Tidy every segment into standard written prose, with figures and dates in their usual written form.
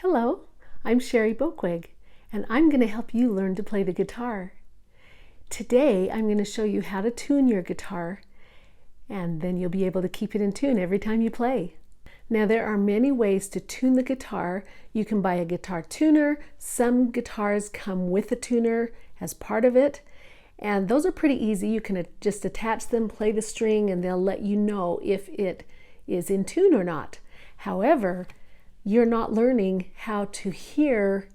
Hello, I'm Sherry Boquig, and I'm going to help you learn to play the guitar. Today, I'm going to show you how to tune your guitar, and then you'll be able to keep it in tune every time you play. Now, there are many ways to tune the guitar. You can buy a guitar tuner. Some guitars come with a tuner as part of it, and those are pretty easy. You can just attach them, play the string, and they'll let you know if it is in tune or not. However, you're not learning how to hear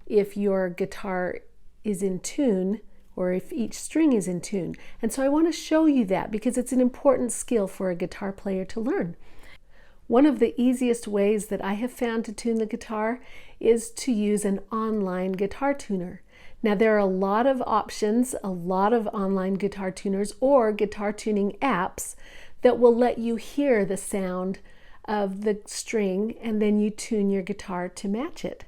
if your guitar is in tune or if each string is in tune. And so I want to show you that because it's an important skill for a guitar player to learn. One of the easiest ways that I have found to tune the guitar is to use an online guitar tuner. Now, there are a lot of options, a lot of online guitar tuners or guitar tuning apps that will let you hear the sound of the string and then you tune your guitar to match it.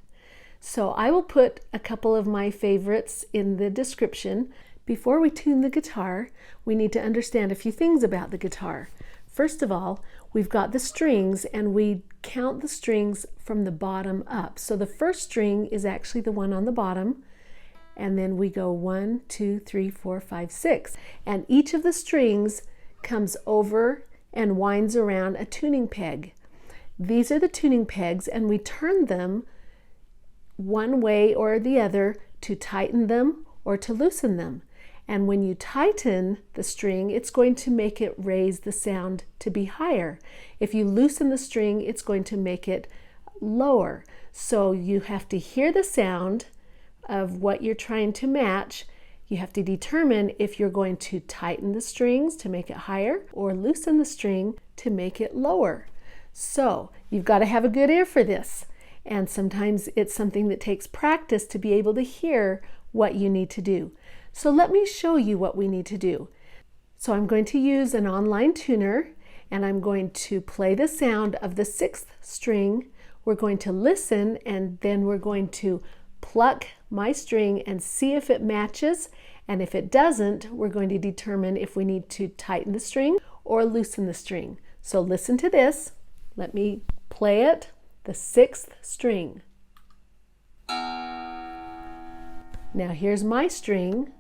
So I will put a couple of my favorites in the description. Before we tune the guitar, we need to understand a few things about the guitar. First of all, we've got the strings and we count the strings from the bottom up. So the first string is actually the one on the bottom, and then we go 1, 2, 3, 4, 5, 6. And each of the strings comes over and winds around a tuning peg. These are the tuning pegs, and we turn them one way or the other to tighten them or to loosen them. And when you tighten the string, it's going to make it raise the sound to be higher. If you loosen the string, it's going to make it lower. So you have to hear the sound of what you're trying to match. You have to determine if you're going to tighten the strings to make it higher or loosen the string to make it lower. So you've got to have a good ear for this. And sometimes it's something that takes practice to be able to hear what you need to do. So let me show you what we need to do. So I'm going to use an online tuner and I'm going to play the sound of the 6th string. We're going to listen and then we're going to pluck my string and see if it matches, and if it doesn't, we're going to determine if we need to tighten the string or loosen the string. So listen to this. Let me play it, the 6th string. Now here's my string.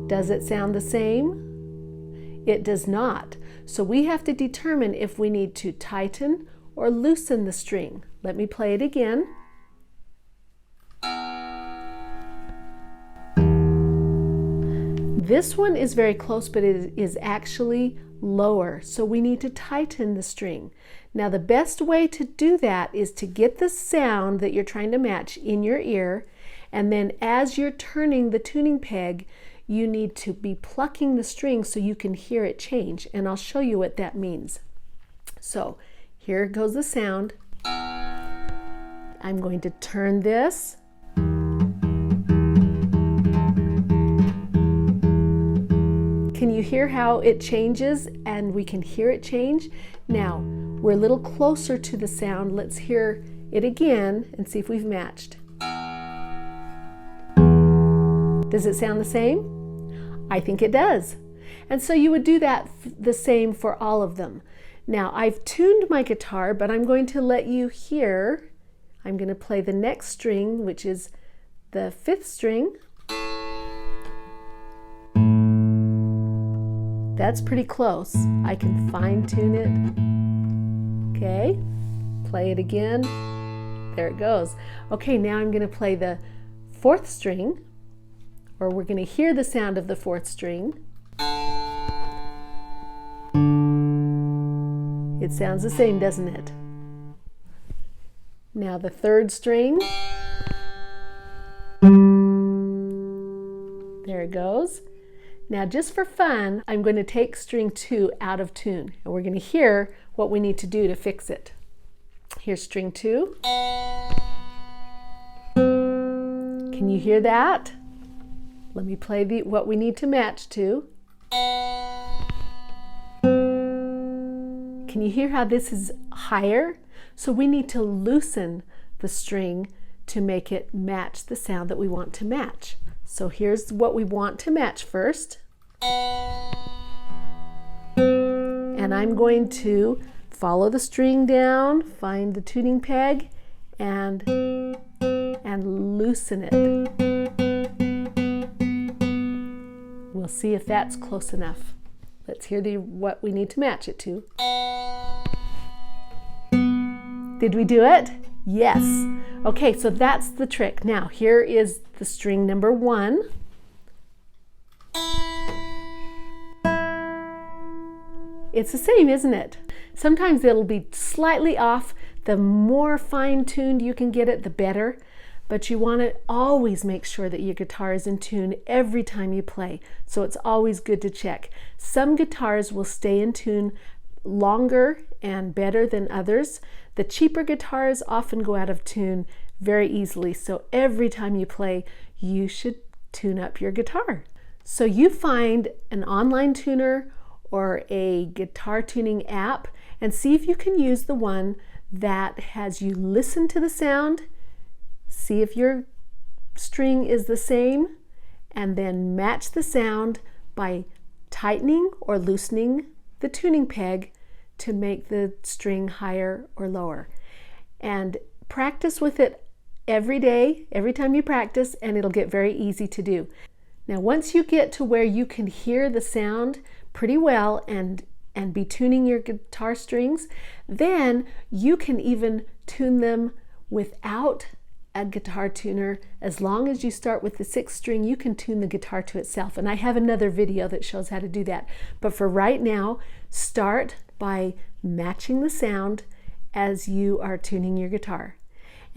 Does it sound the same? It does not. So we have to determine if we need to tighten or loosen the string. Let me play it again. This one is very close, but it is actually lower, so we need to tighten the string. Now, the best way to do that is to get the sound that you're trying to match in your ear, and then as you're turning the tuning peg, you need to be plucking the string so you can hear it change, and I'll show you what that means. So, here goes the sound. I'm going to turn this. Can you hear how it changes and we can hear it change? Now, we're a little closer to the sound. Let's hear it again and see if we've matched. Does it sound the same? I think it does. And so you would do that the same for all of them. Now, I've tuned my guitar, but I'm going to let you hear. I'm going to play the next string, which is the 5th string. That's pretty close. I can fine tune it. Okay, play it again. There it goes. Okay, now I'm going to play the 4th string, or we're going to hear the sound of the 4th string. It sounds the same, doesn't it? Now the 3rd string. There it goes. Now, just for fun, I'm going to take string 2 out of tune, and we're going to hear what we need to do to fix it. Here's string 2. Can you hear that? Let me play what we need to match to. Can you hear how this is higher? So we need to loosen the string to make it match the sound that we want to match. So here's what we want to match first. And I'm going to follow the string down, find the tuning peg, and loosen it. We'll see if that's close enough. Let's hear what we need to match it to. Did we do it? Yes. Okay, so that's the trick. Now, here is the string number 1. It's the same, isn't it? Sometimes it'll be slightly off. The more fine-tuned you can get it, the better. But you want to always make sure that your guitar is in tune every time you play. So it's always good to check. Some guitars will stay in tune longer and better than others. The cheaper guitars often go out of tune very easily. So every time you play, you should tune up your guitar. So you find an online tuner or a guitar tuning app and see if you can use the one that has you listen to the sound, see if your string is the same, and then match the sound by tightening or loosening the tuning peg to make the string higher or lower. And practice with it every day, every time you practice, and it'll get very easy to do. Now, once you get to where you can hear the sound pretty well and be tuning your guitar strings, then you can even tune them without a guitar tuner. As long as you start with the 6th string, you can tune the guitar to itself. And I have another video that shows how to do that. But for right now, start by matching the sound as you are tuning your guitar.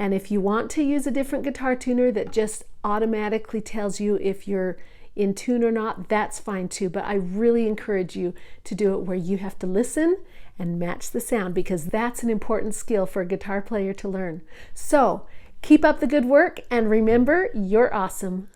And if you want to use a different guitar tuner that just automatically tells you if you're in tune or not, that's fine too. But I really encourage you to do it where you have to listen and match the sound, because that's an important skill for a guitar player to learn. So keep up the good work, and remember, you're awesome.